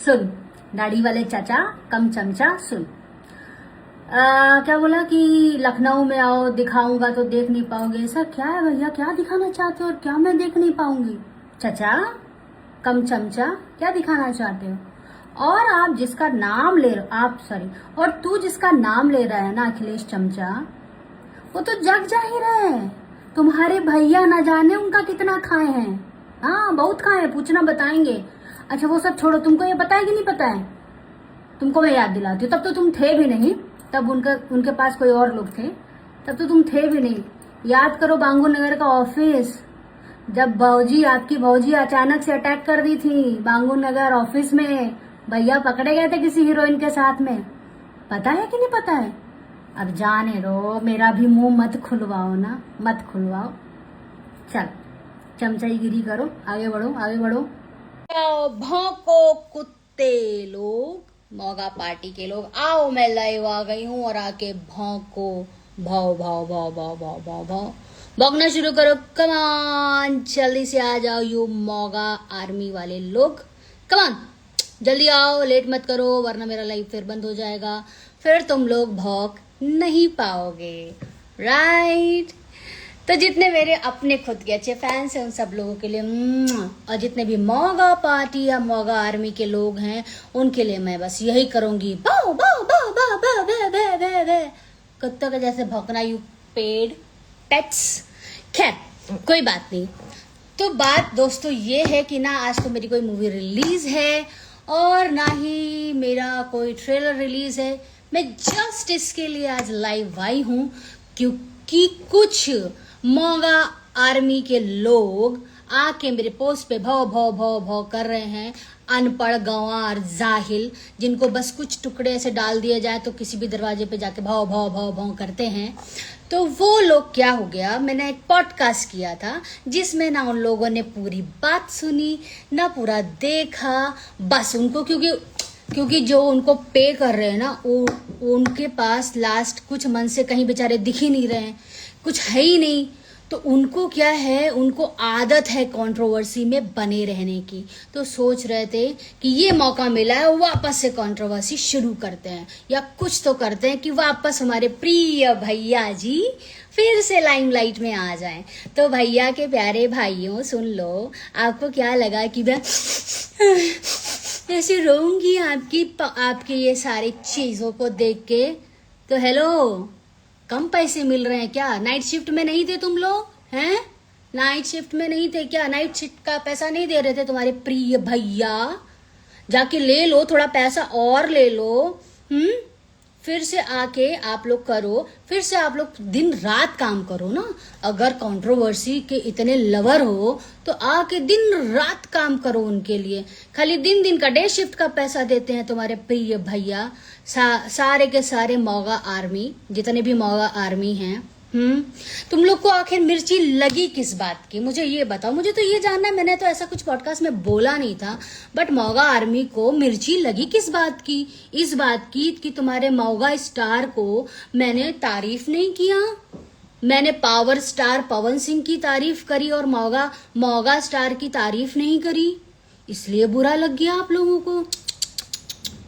सुन दाढ़ी वाले चाचा कम चमचा सुन। क्या बोला कि लखनऊ में आओ दिखाऊंगा तो देख नहीं पाओगे। ऐसा क्या है भैया, क्या दिखाना चाहते हो और क्या मैं देख नहीं पाऊंगी? चाचा कम चमचा क्या दिखाना चाहते हो? और आप जिसका नाम ले आप सॉरी और तू जिसका नाम ले रहा है ना अखिलेश चमचा, वो तो जग जाहिर है तुम्हारे भैया न जाने उनका कितना खाए हैं। हाँ बहुत खाए हैं, पूछना बताएंगे। अच्छा वो सब छोड़ो, तुमको ये पता है कि नहीं पता है? तुमको मैं याद दिलाती हूँ, तब तो तुम थे भी नहीं, तब उनके पास कोई और लोग थे, तब तो तुम थे भी नहीं। याद करो बांगू नगर का ऑफिस, जब आपकी भौजी अचानक से अटैक कर दी थी बांगू नगर ऑफिस में, भैया पकड़े गए थे किसी हीरोइन के साथ में। पता है कि नहीं पता है? अब जाने दो, मेरा भी मुंह मत खुलवाओ ना, मत खुलवाओ। चल चमचाईगिरी करो, आगे बढ़ो आगे बढ़ो। भौंको कुत्ते लोग, मौगा पार्टी के लोग, आओ मैं लाइव आ गई हूँ और आके भौंको, भाव भाव भाव भाव भाव भाव भाव भौंकना शुरू करो। कमान जल्दी से आ जाओ यू मौगा आर्मी वाले लोग, कमान जल्दी आओ, लेट मत करो वरना मेरा लाइव फिर बंद हो जाएगा, फिर तुम लोग भौंक नहीं पाओगे, राइट? तो जितने मेरे अपने खुद के अच्छे फैंस हैं उन सब लोगों के लिए और जितने भी मौगा पार्टी या मौगा आर्मी के लोग हैं उनके लिए मैं बस यही करूंगी, बाओ बाओ बाओ बाओ बाओ बे बे बे बे, कुत्तों के जैसे भौंकना, यू पेड पेट्स। खैर कोई बात नहीं। तो बात दोस्तों ये है कि ना आज तो मेरी कोई मूवी रिलीज है और ना ही मेरा कोई ट्रेलर रिलीज है। मैं जस्ट इसके लिए आज लाइव आई हूँ क्योंकि कुछ मौगा आर्मी के लोग आके मेरे पोस्ट पे भौ भौ भौ भौ कर रहे हैं, अनपढ़ गंवार जाहिल जिनको बस कुछ टुकड़े ऐसे डाल दिए जाए तो किसी भी दरवाजे पे जाके भौ भौ भौ भौ करते हैं। तो वो लोग क्या हो गया, मैंने एक पॉडकास्ट किया था जिसमें ना उन लोगों ने पूरी बात सुनी ना पूरा देखा, बस उनको क्योंकि जो उनको पे कर रहे हैं ना उनके पास लास्ट कुछ मन से कहीं बेचारे दिख ही नहीं रहे हैं, कुछ है ही नहीं। तो उनको क्या है, उनको आदत है कंट्रोवर्सी में बने रहने की, तो सोच रहे थे कि ये मौका मिला है वापस से कंट्रोवर्सी शुरू करते हैं या कुछ तो करते हैं कि वापस हमारे प्रिय भैया जी फिर से लाइमलाइट में आ जाएं। तो भैया के प्यारे भाइयों सुन लो, आपको क्या लगा कि मैं ऐसे रोऊंगी आपकी ये सारी चीजों को देख के? तो हेलो, कम पैसे मिल रहे हैं क्या? नाइट शिफ्ट में नहीं थे तुम लोग हैं? नाइट शिफ्ट में नहीं थे क्या? नाइट शिफ्ट का पैसा नहीं दे रहे थे तुम्हारे प्रिय भैया? जाके ले लो, थोड़ा पैसा और ले लो। फिर से आके आप लोग करो, फिर से आप लोग दिन रात काम करो ना। अगर कंट्रोवर्सी के इतने लवर हो तो आके दिन रात काम करो उनके लिए। खाली दिन का डे शिफ्ट का पैसा देते हैं तुम्हारे प्रिय भैया। सारे के सारे मौगा आर्मी, जितने भी मौगा आर्मी हैं, तुम लोग को आखिर मिर्ची लगी किस बात की? मुझे ये बताओ, मुझे तो ये जानना है। मैंने तो ऐसा कुछ पॉडकास्ट में बोला नहीं था, बट मौगा आर्मी को मिर्ची लगी किस बात की? इस बात की कि तुम्हारे मौगा स्टार को मैंने तारीफ नहीं किया, मैंने पावर स्टार पवन सिंह की तारीफ करी और मौगा स्टार की तारीफ नहीं करी, इसलिए बुरा लग गया आप लोगों को।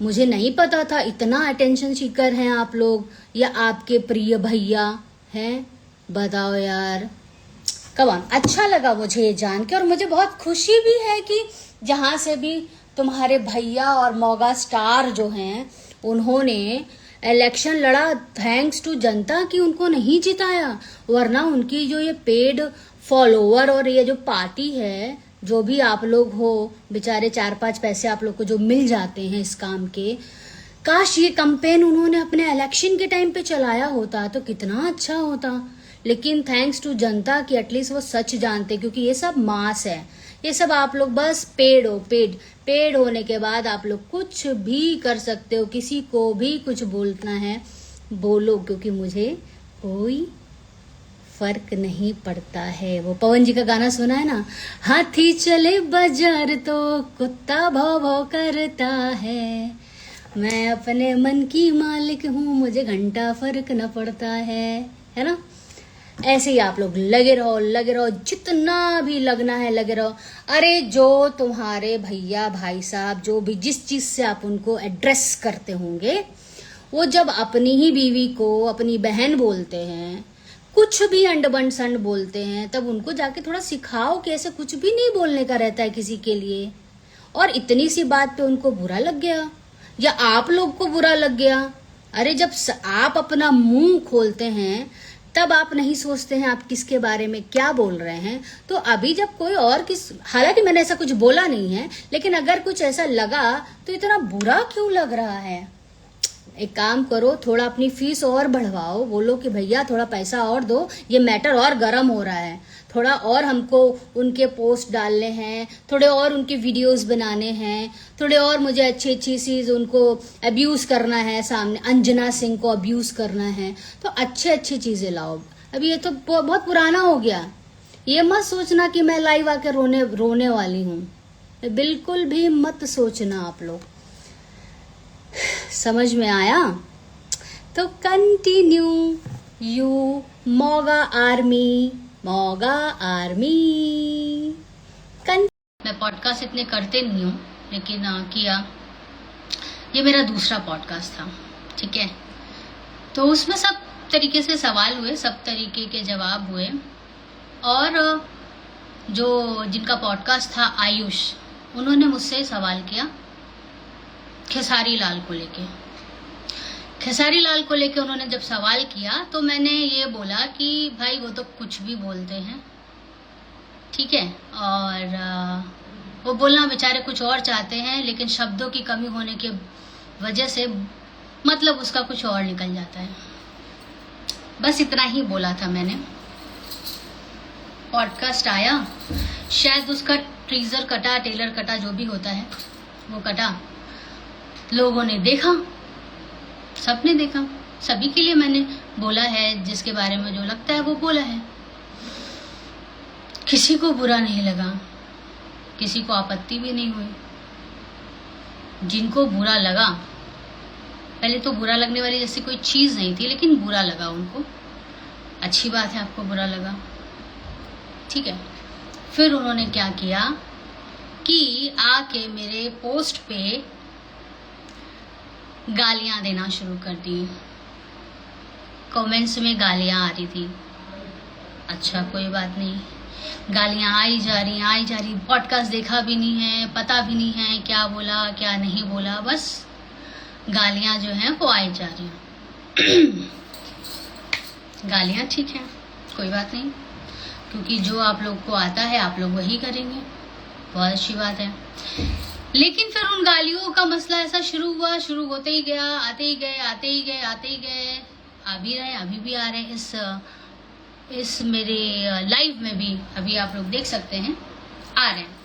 मुझे नहीं पता था इतना अटेंशन सीकर हैं आप लोग या आपके प्रिय भैया हैं। बताओ यार, कमान अच्छा लगा मुझे ये जान के और मुझे बहुत खुशी भी है कि जहां से भी तुम्हारे भैया और मौगा स्टार जो हैं उन्होंने इलेक्शन लड़ा, थैंक्स टू जनता की उनको नहीं जिताया, वरना उनकी जो ये पेड फॉलोवर और ये जो पार्टी है, जो भी आप लोग हो बेचारे 4-5 पैसे आप लोग को जो मिल जाते हैं इस काम के, काश ये कैंपेन उन्होंने अपने इलेक्शन के टाइम पे चलाया होता तो कितना अच्छा होता। लेकिन थैंक्स टू जनता की एटलीस्ट वो सच जानते, क्योंकि ये सब मास है, ये सब आप लोग बस पेड होने के बाद आप लोग कुछ भी कर सकते हो, किसी को भी कुछ बोलना है बोलो, क्योंकि मुझे कोई फर्क नहीं पड़ता है। वो पवन जी का गाना सुना है ना, हाथी चले बाजार तो कुत्ता भौ भौ करता है, मैं अपने मन की मालिक हूँ, मुझे घंटा फर्क न पड़ता है ना? ऐसे ही आप लोग लगे रहो, जितना भी लगना है लगे रहो। अरे जो तुम्हारे भैया भाई साहब जो भी जिस चीज से आप उनको एड्रेस करते होंगे, वो जब अपनी ही बीवी को अपनी बहन बोलते हैं, कुछ भी अंडबंड संड बोलते हैं, तब उनको जाके थोड़ा सिखाओ कि ऐसे कुछ भी नहीं बोलने का रहता है किसी के लिए। और इतनी सी बात पे उनको बुरा लग गया या आप लोग को बुरा लग गया। अरे जब आप अपना मुंह खोलते हैं तब आप नहीं सोचते हैं आप किसके बारे में क्या बोल रहे हैं। तो अभी जब कोई और हालांकि मैंने ऐसा कुछ बोला नहीं है, लेकिन अगर कुछ ऐसा लगा तो इतना बुरा क्यों लग रहा है। एक काम करो, थोड़ा अपनी फीस और बढ़वाओ, बोलो कि भैया थोड़ा पैसा और दो, ये मैटर और गर्म हो रहा है, थोड़ा और हमको उनके पोस्ट डालने हैं, थोड़े और उनके वीडियोस बनाने हैं, थोड़े और मुझे अच्छी अच्छी चीज उनको अब्यूज करना है, सामने अंजना सिंह को अब्यूज करना है, तो अच्छी चीजें लाओ। अभी ये तो बहुत पुराना हो गया। ये मत सोचना कि मैं लाइव आके रोने वाली हूँ, बिल्कुल भी मत सोचना आप लोग। समझ में आया? तो कंटिन्यू यू मोगा आर्मी। मैं पॉडकास्ट इतने करते नहीं हूँ, लेकिन किया। ये मेरा दूसरा पॉडकास्ट था, ठीक है। तो उसमें सब तरीके से सवाल हुए, सब तरीके के जवाब हुए। और जो जिनका पॉडकास्ट था आयुष, उन्होंने मुझसे सवाल किया खेसारी लाल को लेके। खेसारी लाल को लेके उन्होंने जब सवाल किया तो मैंने ये बोला कि भाई वो तो कुछ भी बोलते हैं, ठीक है, और वो बोलना बेचारे कुछ और चाहते हैं, लेकिन शब्दों की कमी होने के वजह से मतलब उसका कुछ और निकल जाता है। बस इतना ही बोला था मैंने। पॉडकास्ट आया, शायद उसका टीजर कटा, टेलर कटा, जो भी होता है वो कटा, लोगों ने देखा, सबने देखा। सभी के लिए मैंने बोला है, जिसके बारे में जो लगता है वो बोला है। किसी को बुरा नहीं लगा, किसी को आपत्ति भी नहीं हुई। जिनको बुरा लगा, पहले तो बुरा लगने वाली जैसी कोई चीज नहीं थी, लेकिन बुरा लगा उनको। अच्छी बात है आपको बुरा लगा, ठीक है। फिर उन्होंने क्या किया कि आके मेरे पोस्ट पे गालियां देना शुरू कर दी। कमेंट्स में गालियां आ रही थी। अच्छा कोई बात नहीं, गालियां आई जा रही। पॉडकास्ट देखा भी नहीं है, पता भी नहीं है क्या बोला क्या नहीं बोला, बस गालियां जो हैं वो आई जा रही हैं। गालियां ठीक है, कोई बात नहीं, क्योंकि जो आप लोग को आता है आप लोग वही करेंगे, बहुत अच्छी बात है। लेकिन फिर उन गालियों का मसला ऐसा शुरू हुआ, शुरू होते ही गया, आते ही गए, आ भी रहे, अभी भी आ रहे। इस मेरे लाइव में भी अभी आप लोग देख सकते हैं, आ रहे हैं।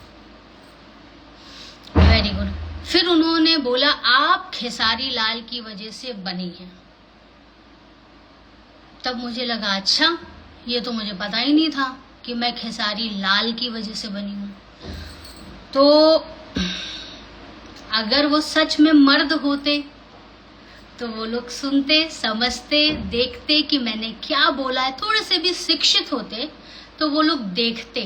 Very good. फिर उन्होंने बोला आप खेसारी लाल की वजह से बनी हैं। तब मुझे लगा अच्छा, ये तो मुझे पता ही नहीं था कि मैं खेसारी लाल की वजह से बनी हूं। तो अगर वो सच में मर्द होते तो वो लोग सुनते, समझते, देखते कि मैंने क्या बोला है, थोड़े से भी शिक्षित होते तो वो लोग देखते।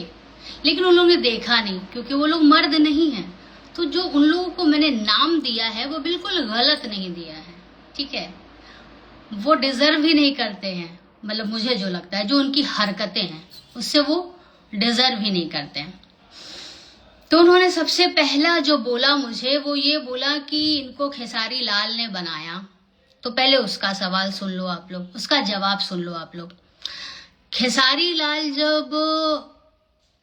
लेकिन उन लोगों ने देखा नहीं, क्योंकि वो लोग मर्द नहीं हैं। तो जो उन लोगों को मैंने नाम दिया है वो बिल्कुल गलत नहीं दिया है, ठीक है। वो डिजर्व ही नहीं करते हैं, मतलब मुझे जो लगता है, जो उनकी हरकतें हैं उससे वो डिजर्व ही नहीं करते हैं। तो उन्होंने सबसे पहला जो बोला मुझे, वो ये बोला कि इनको खेसारी लाल ने बनाया। तो पहले उसका सवाल सुन लो आप लोग, उसका जवाब सुन लो आप लोग। खेसारी लाल जब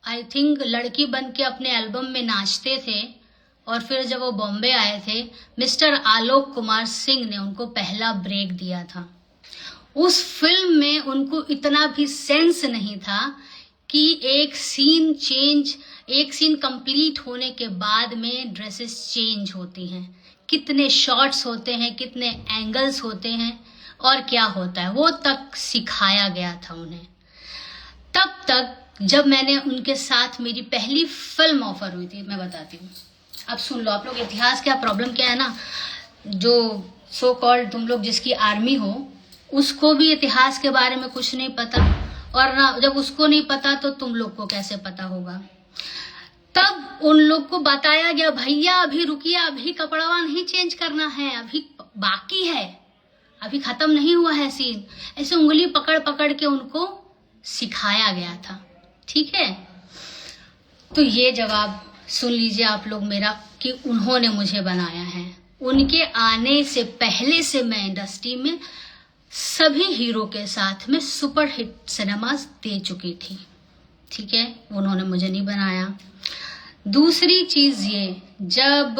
आई थिंक लड़की बन के अपने एल्बम में नाचते थे, और फिर जब वो बॉम्बे आए थे, मिस्टर आलोक कुमार सिंह ने उनको पहला ब्रेक दिया था। उस फिल्म में उनको इतना भी सेंस नहीं था कि एक सीन कंप्लीट होने के बाद में ड्रेसेस चेंज होती हैं, कितने शॉट्स होते हैं, कितने एंगल्स होते हैं और क्या होता है, वो तक सिखाया गया था उन्हें। तब तक जब मैंने उनके साथ मेरी पहली फिल्म ऑफर हुई थी, मैं बताती हूँ, अब सुन लो आप लोग। इतिहास क्या प्रॉब्लम क्या है ना, जो सो कॉल्ड तुम लोग जिसकी आर्मी हो, उसको भी इतिहास के बारे में कुछ नहीं पता, और ना जब उसको नहीं पता तो तुम लोग को कैसे पता होगा। तब उन लोग को बताया गया, भैया अभी रुकिए, अभी कपड़वा नहीं चेंज करना है, अभी बाकी है, अभी खत्म नहीं हुआ है सीन। ऐसे उंगली पकड़ पकड़ के उनको सिखाया गया था। ठीक है, तो ये जवाब सुन लीजिए आप लोग मेरा कि उन्होंने मुझे बनाया है। उनके आने से पहले से मैं इंडस्ट्री में सभी हीरो के साथ में सुपर हिट सिनेमास दे चुकी थी। ठीक है, उन्होंने मुझे नहीं बनाया। दूसरी चीज ये, जब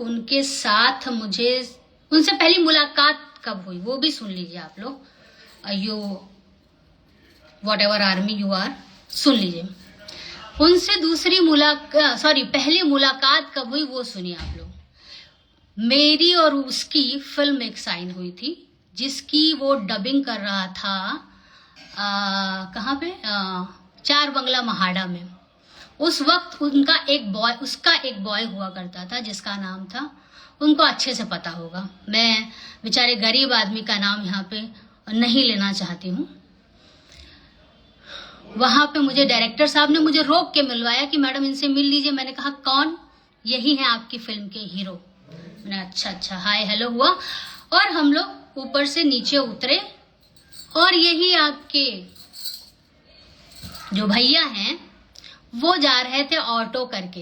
उनके साथ मुझे उनसे पहली मुलाकात कब हुई वो भी सुन लीजिए आप लोग। You whatever army you are, सुन लीजिए। उनसे पहली मुलाकात कब हुई वो सुनिए आप लोग। मेरी और उसकी फिल्म एक साइन हुई थी जिसकी वो डबिंग कर रहा था कहाँ पे, चार बंगला महाड़ा में। उस वक्त उसका एक बॉय हुआ करता था जिसका नाम था, उनको अच्छे से पता होगा, मैं बेचारे गरीब आदमी का नाम यहाँ पे नहीं लेना चाहती हूँ। वहां पे मुझे डायरेक्टर साहब ने मुझे रोक के मिलवाया कि मैडम इनसे मिल लीजिए। मैंने कहा कौन? यही है आपकी फिल्म के हीरो। मैंने अच्छा हाय हेलो हुआ और हम लोग ऊपर से नीचे उतरे और यही आपके जो भैया हैं वो जा रहे थे ऑटो करके।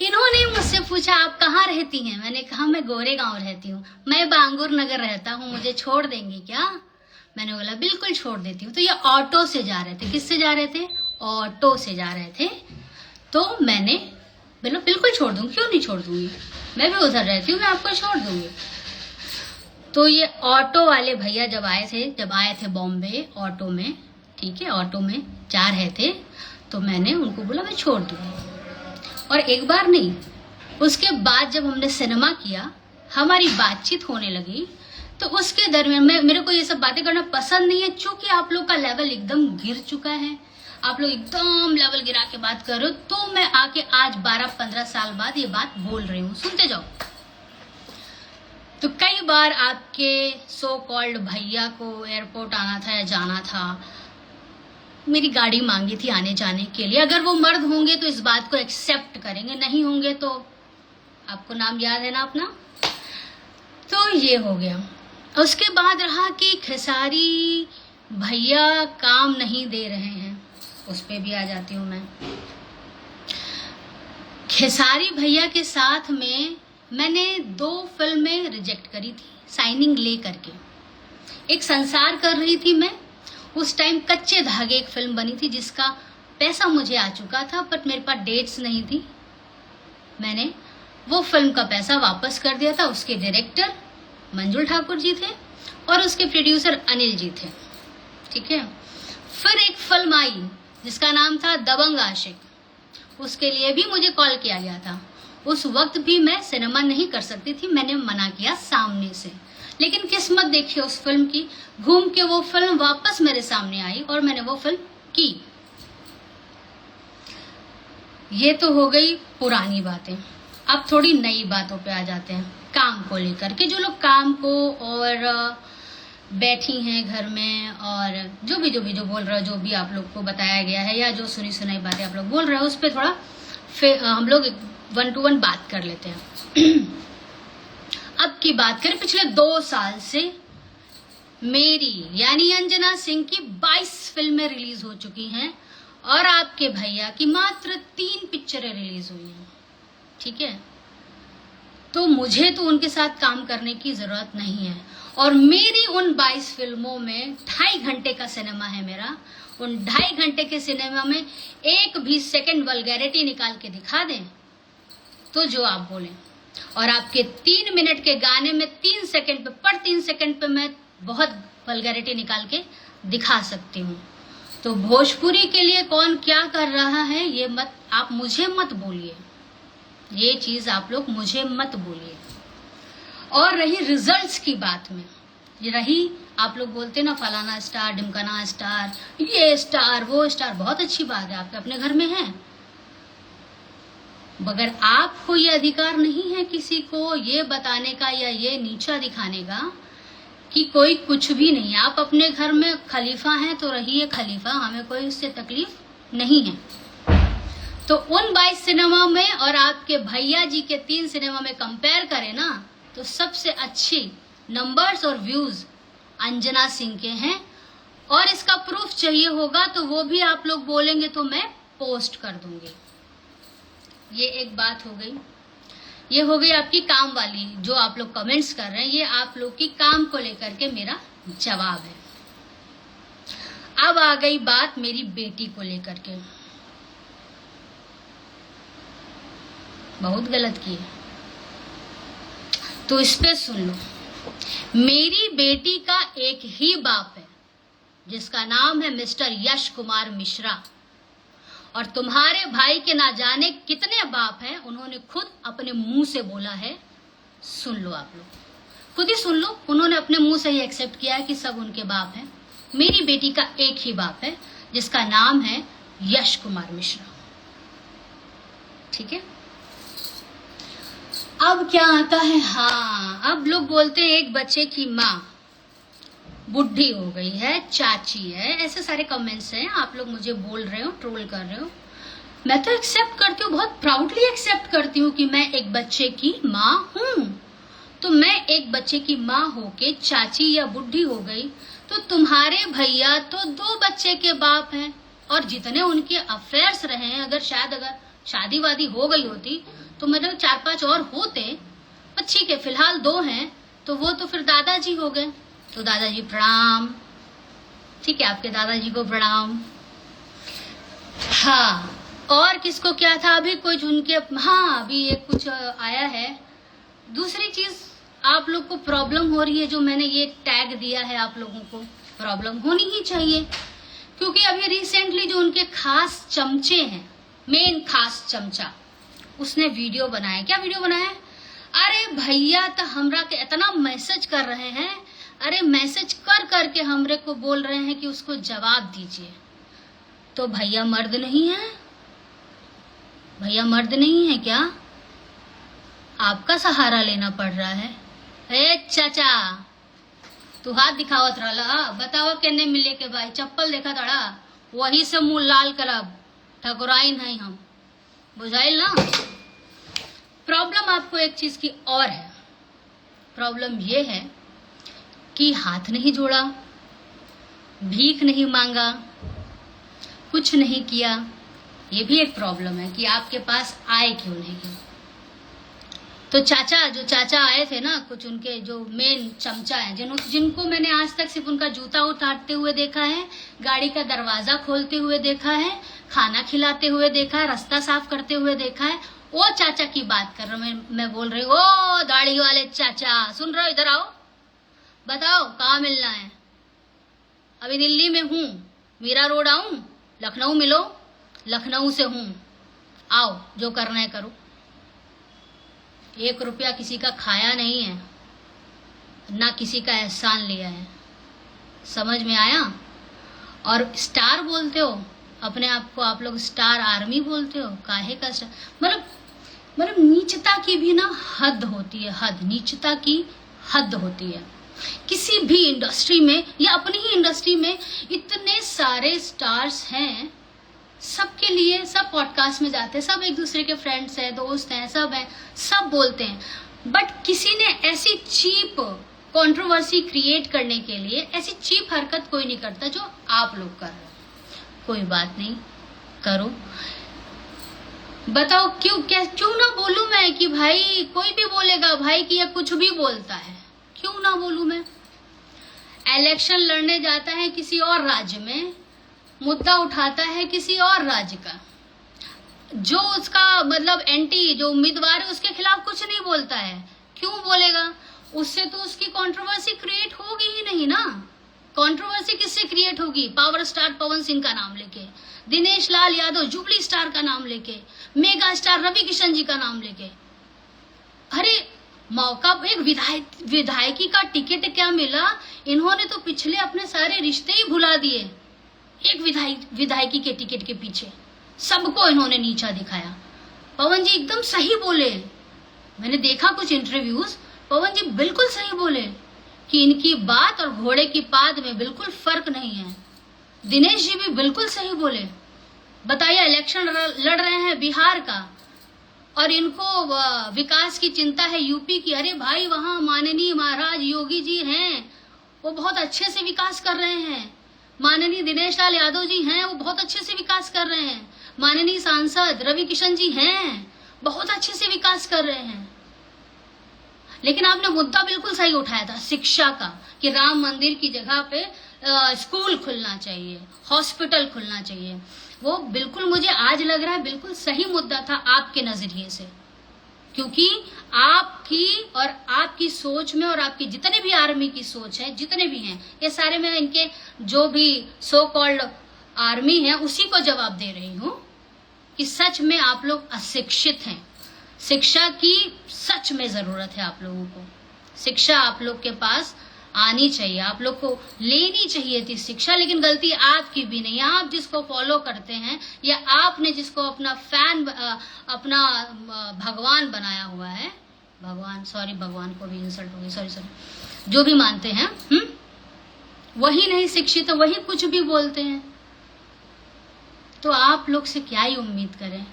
इन्होंने मुझसे पूछा आप कहाँ रहती हैं? मैंने कहा मैं गोरेगांव रहती हूँ, मैं बांगुर नगर रहता हूँ, मुझे छोड़ देंगी क्या? मैंने बोला बिल्कुल छोड़ देती हूँ। तो ये ऑटो से जा रहे थे। किससे जा रहे थे? ऑटो से जा रहे थे। तो मैंने बोला बिल्कुल छोड़ दूंगी, क्यों नहीं छोड़ दूंगी, मैं भी उधर रहती हूँ, मैं आपको छोड़ दूंगी। तो ये ऑटो वाले भैया जब आए थे बॉम्बे ऑटो में, ठीक है, ऑटो में जा रहे थे, तो मैंने उनको बोला मैं छोड़ दूंगी। और एक बार नहीं, उसके बाद जब हमने सिनेमा किया, हमारी बातचीत होने लगी, तो उसके दरमियान मेरे को ये सब बातें करना पसंद नहीं है, क्योंकि आप लोग का लेवल एकदम गिर चुका है, आप लोग एकदम लेवल गिरा के बात कर रहे हो। तो मैं आके आज 12-15 साल बाद ये बात बोल रही हूँ, सुनते जाओ। तो कई बार आपके सो कॉल्ड भैया को एयरपोर्ट आना था या जाना था, मेरी गाड़ी मांगी थी आने जाने के लिए। अगर वो मर्द होंगे तो इस बात को एक्सेप्ट करेंगे, नहीं होंगे तो आपको नाम याद है ना अपना। तो ये हो गया। उसके बाद रहा कि खेसारी भैया काम नहीं दे रहे हैं, उस पे भी आ जाती हूँ मैं। खेसारी भैया के साथ में मैंने 2 फिल्में रिजेक्ट करी थी साइनिंग ले करके। एक संसार कर रही थी मैं, उस टाइम कच्चे धागे एक फिल्म बनी थी जिसका पैसा मुझे आ चुका था, बट मेरे पास डेट्स नहीं थी। मैंने वो फिल्म का पैसा वापस कर दिया था। उसके डायरेक्टर मंजुल ठाकुर जी थे और उसके प्रोड्यूसर अनिल जी थे। ठीक है, फिर एक फिल्म आई जिसका नाम था दबंग आशिक, उसके लिए भी मुझे कॉल किया गया था। उस वक्त भी मैं सिनेमा नहीं कर सकती थी, मैंने मना किया सामने से। लेकिन किस्मत देखिए उस फिल्म की, घूम के वो फिल्म वापस मेरे सामने आई और मैंने वो फिल्म की। ये तो हो गई पुरानी बातें। अब थोड़ी नई बातों पे आ जाते हैं, काम को लेकर के। जो लोग काम को और बैठी हैं घर में और जो भी बोल रहे हो, जो भी आप लोग को बताया गया है या जो सुनी सुनाई बातें आप लोग बोल रहे हो, उस पर थोड़ा हम लोग 1 to 1 बात कर लेते हैं। अब की बात करें, पिछले 2 साल से मेरी यानी अंजना सिंह की 22 फिल्में रिलीज हो चुकी हैं और आपके भैया की मात्र 3 पिक्चरें रिलीज हुई हैं। ठीक है, तो मुझे तो उनके साथ काम करने की जरूरत नहीं है। और मेरी उन 22 फिल्मों में 2.5 घंटे का सिनेमा है मेरा। उन 2.5 घंटे के सिनेमा में एक भी सेकंड वल्गैरिटी निकाल के दिखा दें तो जो आप बोलें, और आपके 3 मिनट के गाने में 3 सेकंड पे मैं बहुत वल्गैरिटी निकाल के दिखा सकती हूँ। तो भोजपुरी के लिए कौन क्या कर रहा है ये आप मुझे मत बोलिए, ये चीज आप लोग मुझे मत बोलिए। और रही रिजल्ट्स की बात में, ये रही आप लोग बोलते ना फलाना स्टार, ढिमकाना स्टार, ये स्टार वो स्टार, बहुत अच्छी बात है, आपके अपने घर में है, मगर आपको ये अधिकार नहीं है किसी को ये बताने का या ये नीचा दिखाने का कि कोई कुछ भी नहीं है। आप अपने घर में खलीफा हैं तो रहिए खलीफा, हमें कोई उससे तकलीफ नहीं है। तो उन 22 सिनेमा में और आपके भैया जी के 3 सिनेमा में कंपेयर करें ना, तो सबसे अच्छी नंबर्स और व्यूज अंजना सिंह के हैं। और इसका प्रूफ चाहिए होगा तो वो भी आप लोग बोलेंगे तो मैं पोस्ट कर दूंगी। ये एक बात हो गई। ये हो गई आपकी काम वाली, जो आप लोग कमेंट्स कर रहे हैं, ये आप लोग की काम को लेकर के मेरा जवाब है। अब आ गई बात मेरी बेटी को लेकर के। बहुत गलत किए तो इस पे सुन लो। मेरी बेटी का एक ही बाप है जिसका नाम है मिस्टर यश कुमार मिश्रा, और तुम्हारे भाई के ना जाने कितने बाप हैं, उन्होंने खुद अपने मुंह से बोला है। सुन लो, आप लोग खुद ही सुन लो। उन्होंने अपने मुंह से ही एक्सेप्ट किया है कि सब उनके बाप हैं। मेरी बेटी का एक ही बाप है जिसका नाम है यश कुमार मिश्रा। ठीक है, अब क्या आता है। हाँ, अब लोग बोलते हैं एक बच्चे की माँ बुढ़ी हो गई है, चाची है, ऐसे सारे कमेंट्स हैं। आप लोग मुझे बोल रहे हो, ट्रोल कर रहे हो। मैं तो एक्सेप्ट करती हूँ, बहुत प्राउडली एक्सेप्ट करती हूँ कि मैं एक बच्चे की माँ हूँ। तो मैं एक बच्चे की माँ होके चाची या बुढ़ी हो गई, तो तुम्हारे भैया तो 2 बच्चे के बाप हैं। और जितने उनके अफेयर्स रहे हैं, अगर शादी वादी हो गई होती तो मतलब 4-5 और होते, पर ठीक है फिलहाल 2 हैं, तो वो तो फिर दादाजी हो गए। तो दादाजी प्रणाम। ठीक है, आपके दादाजी को प्रणाम। हाँ, और किसको क्या था अभी कुछ उनके, हाँ अभी एक कुछ आया है। दूसरी चीज आप लोग को प्रॉब्लम हो रही है, जो मैंने ये टैग दिया है, आप लोगों को प्रॉब्लम होनी ही चाहिए, क्योंकि अभी रिसेंटली जो उनके खास चमचे हैं, मेन खास चमचा, उसने वीडियो बनाया। क्या वीडियो बनाया? अरे भैया तो हमरा के इतना मैसेज कर रहे हैं, अरे मैसेज कर करके हमरे को बोल रहे हैं कि उसको जवाब दीजिए। तो भैया मर्द नहीं है? भैया मर्द नहीं है क्या? आपका सहारा लेना पड़ रहा है। ए चाचा, तू हाथ दिखावत रहा, बताओ केने मिले के भाई, चप्पल देखा तड़ा, वही से मुंह लाल करब, ठकुराइन है हम, बुझाइल ना। प्रॉब्लम आपको एक चीज की और है। प्रॉब्लम ये है कि हाथ नहीं जोड़ा, भीख नहीं मांगा, कुछ नहीं किया। ये भी एक प्रॉब्लम है कि आपके पास आए क्यों नहीं। तो जो चाचा आए थे ना, कुछ उनके जो मेन चमचा हैं, जिनको मैंने आज तक सिर्फ उनका जूता उतारते हुए देखा है, गाड़ी का दरवाजा खोलते हुए देखा है, खाना खिलाते हुए देखा है, रास्ता साफ करते हुए देखा है, वो चाचा की बात कर रहा हूँ मैं बोल रही हूँ। ओ दाढ़ी वाले चाचा, सुन रहे हो? इधर आओ, बताओ कहाँ मिलना है। अभी दिल्ली में हूँ, मीरा रोड आऊं, लखनऊ मिलो, लखनऊ से हूँ, आओ जो करना है करो। 1 रुपया किसी का खाया नहीं है, ना किसी का एहसान लिया है। समझ में आया? और स्टार बोलते हो अपने आप को, आप लोग स्टार आर्मी बोलते हो, काहे का स्टार? मतलब नीचता की भी ना हद होती है, हद, नीचता की हद होती है। किसी भी इंडस्ट्री में या अपनी ही इंडस्ट्री में इतने सारे स्टार्स हैं, सबके लिए सब पॉडकास्ट में जाते हैं, सब एक दूसरे के फ्रेंड्स हैं, दोस्त हैं, सब हैं, सब बोलते हैं, बट किसी ने ऐसी चीप कंट्रोवर्सी क्रिएट करने के लिए ऐसी चीप हरकत कोई नहीं करता जो आप लोग कर रहे हो। कोई बात नहीं, करो, बताओ क्यों ना बोलूं मैं कि भाई कोई भी बोलेगा भाई कि ये कुछ भी बोलता है, क्यों ना बोलूं मैं। इलेक्शन लड़ने जाता है किसी और राज्य में, मुद्दा उठाता है किसी और राज्य का, जो उसका मतलब एंटी जो उम्मीदवार है उसके खिलाफ कुछ नहीं बोलता है। क्यों बोलेगा? उससे तो उसकी कंट्रोवर्सी क्रिएट होगी ही नहीं ना। कंट्रोवर्सी किससे क्रिएट होगी? पावर स्टार पवन सिंह का नाम लेके, दिनेश लाल यादव जुबली स्टार का नाम लेके, मेगा स्टार रवि किशन जी का नाम लेके। अरे मौका, एक विधायकी का टिकट क्या मिला, इन्होंने तो पिछले अपने सारे रिश्ते ही भुला दिए। एक विधायकी के टिकट के पीछे सबको इन्होंने नीचा दिखाया। पवन जी एकदम सही बोले, मैंने देखा कुछ इंटरव्यूज, पवन जी बिल्कुल सही बोले कि इनकी बात और घोड़े की पाद में बिल्कुल फर्क नहीं है। दिनेश जी भी बिल्कुल सही बोले। बताइए, इलेक्शन लड़ रहे हैं बिहार का और इनको विकास की चिंता है यूपी की। अरे भाई, वहां माननीय महाराज योगी जी हैं, वो बहुत अच्छे से विकास कर रहे हैं। माननीय दिनेश लाल यादव जी हैं, वो बहुत अच्छे से विकास कर रहे हैं। माननीय सांसद रवि किशन जी हैं, बहुत अच्छे से विकास कर रहे हैं। लेकिन आपने मुद्दा बिल्कुल सही उठाया था, शिक्षा का, कि राम मंदिर की जगह पे स्कूल खुलना चाहिए, हॉस्पिटल खुलना चाहिए। वो बिल्कुल मुझे आज लग रहा है बिल्कुल सही मुद्दा था आपके नजरिए से, क्योंकि आपकी और आपकी सोच में और आपकी जितने भी आर्मी की सोच है, जितने भी हैं, ये सारे मैं इनके जो भी सो कॉल्ड आर्मी है उसी को जवाब दे रही हूं कि सच में आप लोग अशिक्षित हैं। शिक्षा की सच में जरूरत है आप लोगों को। शिक्षा आप लोग के पास आनी चाहिए, आप लोग को लेनी चाहिए थी शिक्षा। लेकिन गलती आपकी भी नहीं। आप जिसको फॉलो करते हैं या आपने जिसको अपना फैन, अपना भगवान बनाया हुआ है, भगवान को भी इंसल्ट हो गई, सॉरी, जो भी मानते हैं, वही नहीं शिक्षित, वही कुछ भी बोलते हैं। तो आप लोग से क्या ही उम्मीद करें।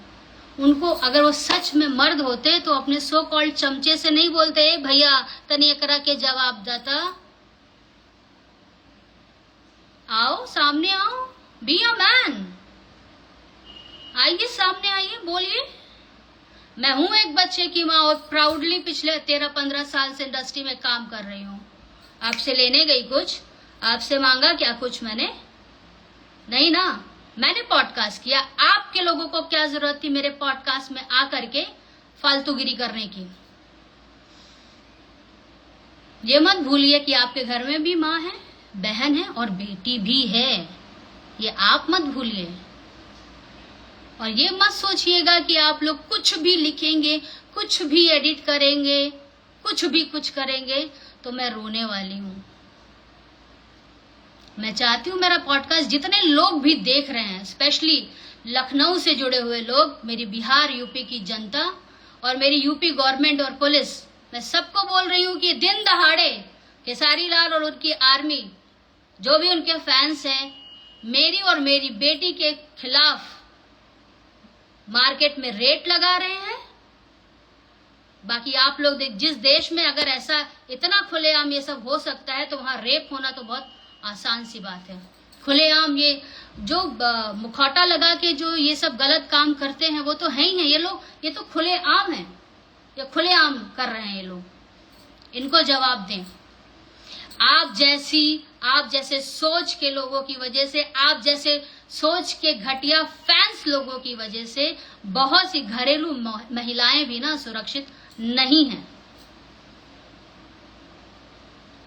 उनको अगर वो सच में मर्द होते तो अपने सो कॉल्ड चमचे से नहीं बोलते, भैया तनी एकरा के जवाब देता। आओ, सामने आओ, बी अ मैन, आइए सामने आइए, बोलिए। मैं हूं एक बच्चे की माँ और प्राउडली पिछले 13-15 साल से इंडस्ट्री में काम कर रही हूँ। आपसे लेने गई कुछ? आपसे मांगा क्या कुछ मैंने? नहीं ना। मैंने पॉडकास्ट किया। आपके लोगों को क्या जरूरत थी मेरे पॉडकास्ट में आकर के फालतूगिरी करने की? ये मत भूलिए कि आपके घर में भी माँ है, बहन है और बेटी भी है। ये आप मत भूलिए। और ये मत सोचिएगा कि आप लोग कुछ भी लिखेंगे, कुछ भी एडिट करेंगे, कुछ करेंगे तो मैं रोने वाली हूं। मैं चाहती हूं मेरा पॉडकास्ट जितने लोग भी देख रहे हैं, स्पेशली लखनऊ से जुड़े हुए लोग, मेरी बिहार यूपी की जनता और मेरी यूपी गवर्नमेंट और पुलिस, मैं सबको बोल रही हूं कि दिन दहाड़े खेसारी लाल और उनकी आर्मी, जो भी उनके फैंस हैं, मेरी और मेरी बेटी के खिलाफ मार्केट में रेट लगा रहे हैं। बाकी आप लोग जिस देश में अगर ऐसा इतना खुलेआम ये सब हो सकता है तो वहां रेप होना तो बहुत आसान सी बात है। खुलेआम ये जो मुखौटा लगा के जो ये सब गलत काम करते हैं वो तो है ही है। ये लोग, ये तो खुलेआम है, ये खुलेआम कर रहे हैं ये लोग। इनको जवाब दें। आप जैसे सोच के लोगों की वजह से, आप जैसे सोच के घटिया फैंस लोगों की वजह से बहुत सी घरेलू महिलाएं भी ना सुरक्षित नहीं हैं।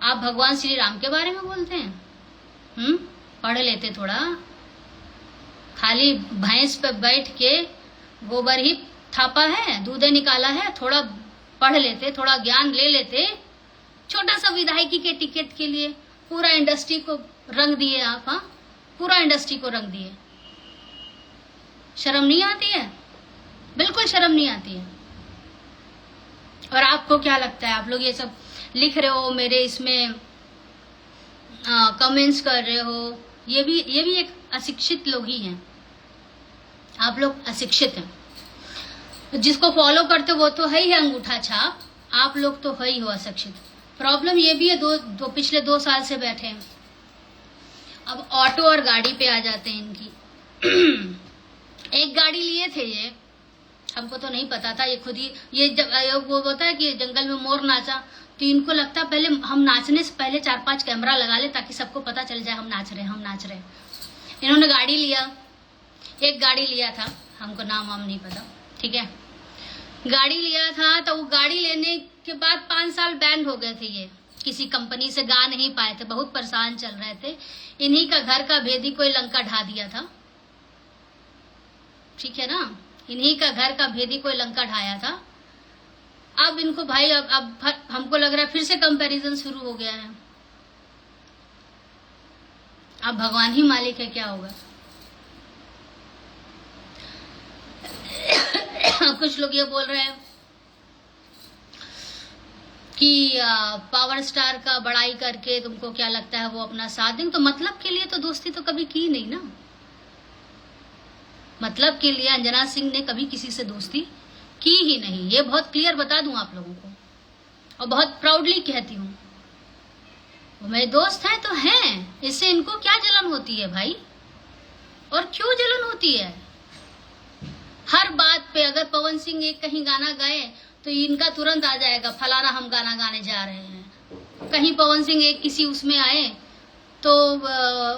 आप भगवान श्री राम के बारे में बोलते हैं, पढ़ लेते थोड़ा। खाली भैंस पे बैठ के गोबर ही थापा है, दूधे निकाला है, थोड़ा पढ़ लेते, थोड़ा ज्ञान ले लेते। छोटा सा विधायकी के टिकट के लिए पूरा इंडस्ट्री को रंग दिए आप। हाँ, पूरा इंडस्ट्री को रंग दिए। शर्म नहीं आती है? बिल्कुल शर्म नहीं आती है। और आपको क्या लगता है, आप लोग ये सब लिख रहे हो, मेरे इसमें कमेंट्स कर रहे हो, ये भी एक अशिक्षित लोग ही हैं। आप लोग अशिक्षित हैं। जिसको फॉलो करते वो तो है ही अंगूठा छाप, आप लोग तो है ही हो अशिक्षित। प्रॉब्लम ये भी है, पिछले 2 साल से बैठे हैं। अब ऑटो और गाड़ी पे आ जाते हैं इनकी। एक गाड़ी लिए थे ये, हमको तो नहीं पता था, ये खुद ही ये वो होता है कि जंगल में मोर नाचा, तो इनको लगता पहले हम नाचने से पहले 4-5 कैमरा लगा ले ताकि सबको पता चल जाए हम नाच रहे। इन्होंने गाड़ी लिया, एक गाड़ी लिया था, हमको नाम वाम नहीं पता, ठीक है। गाड़ी लिया था तो वो गाड़ी लेने के बाद 5 साल बैंड हो गए थे। ये किसी कंपनी से गा नहीं पाए थे, बहुत परेशान चल रहे थे। इन्हीं का घर का भेदी कोई लंका ढा दिया था, ठीक है ना। इन्हीं का घर का भेदी कोई लंका ढाया था। अब इनको भाई अब हमको लग रहा है फिर से कंपैरिजन शुरू हो गया है। अब भगवान ही मालिक है, क्या होगा। कुछ लोग ये बोल रहे हैं कि पावर स्टार का बड़ाई करके तुमको क्या लगता है वो अपना साथ देंगे? तो मतलब के लिए तो दोस्ती तो कभी की नहीं ना। मतलब के लिए अंजना सिंह ने कभी किसी से दोस्ती की ही नहीं, ये बहुत क्लियर बता दूं आप लोगों को, और बहुत प्राउडली कहती हूँ। वो मेरे दोस्त हैं तो हैं, इससे इनको क्या जलन होती है भाई? और क्यों जलन होती है? हर बात पे अगर पवन सिंह एक कहीं गाना गाए तो इनका तुरंत आ जाएगा फलाना हम गाना गाने जा रहे हैं। कहीं पवन सिंह एक किसी उसमें आए तो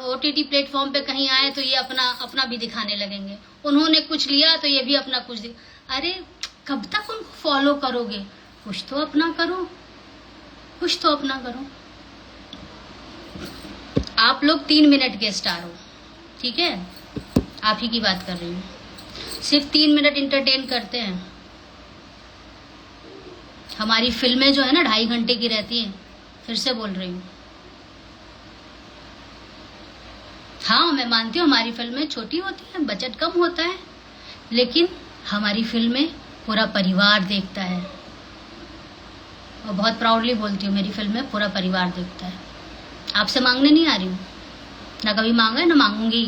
OTT प्लेटफॉर्म पे कहीं आए तो ये अपना भी दिखाने लगेंगे। उन्होंने कुछ लिया तो ये भी अपना कुछ अरे कब तक उनको फॉलो करोगे? कुछ तो अपना करो, कुछ तो अपना करो। आप लोग 3 मिनट के स्टार हो, ठीक है? आप ही की बात कर रही हूँ। सिर्फ 3 मिनट इंटरटेन करते हैं। हमारी फिल्में जो है ना 2.5 घंटे की रहती हैं। फिर से बोल रही हूँ, हाँ मैं मानती हूँ हमारी फिल्में छोटी होती है, बजट कम होता है, लेकिन हमारी फिल्में पूरा परिवार देखता है। और बहुत प्राउडली बोलती हूँ मेरी फिल्में पूरा परिवार देखता है। आपसे मांगने नहीं आ रही हूँ, ना कभी मांगा है ना मांगूंगी।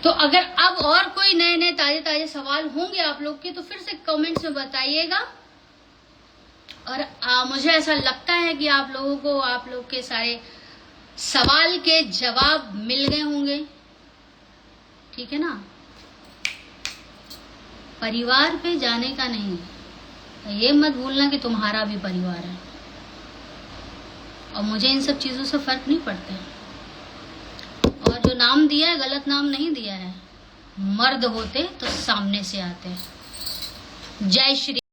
तो अगर अब और कोई नए नए ताजे ताजे सवाल होंगे आप लोग के तो फिर से कमेंट्स में बताइएगा। और मुझे ऐसा लगता है कि आप लोगों को आप लोग के सारे सवाल के जवाब मिल गए होंगे, ठीक है ना? परिवार पे जाने का नहीं, ये मत भूलना कि तुम्हारा भी परिवार है। और मुझे इन सब चीजों से फर्क नहीं पड़ता। और जो नाम दिया है गलत नाम नहीं दिया है। मर्द होते तो सामने से आते। जय श्री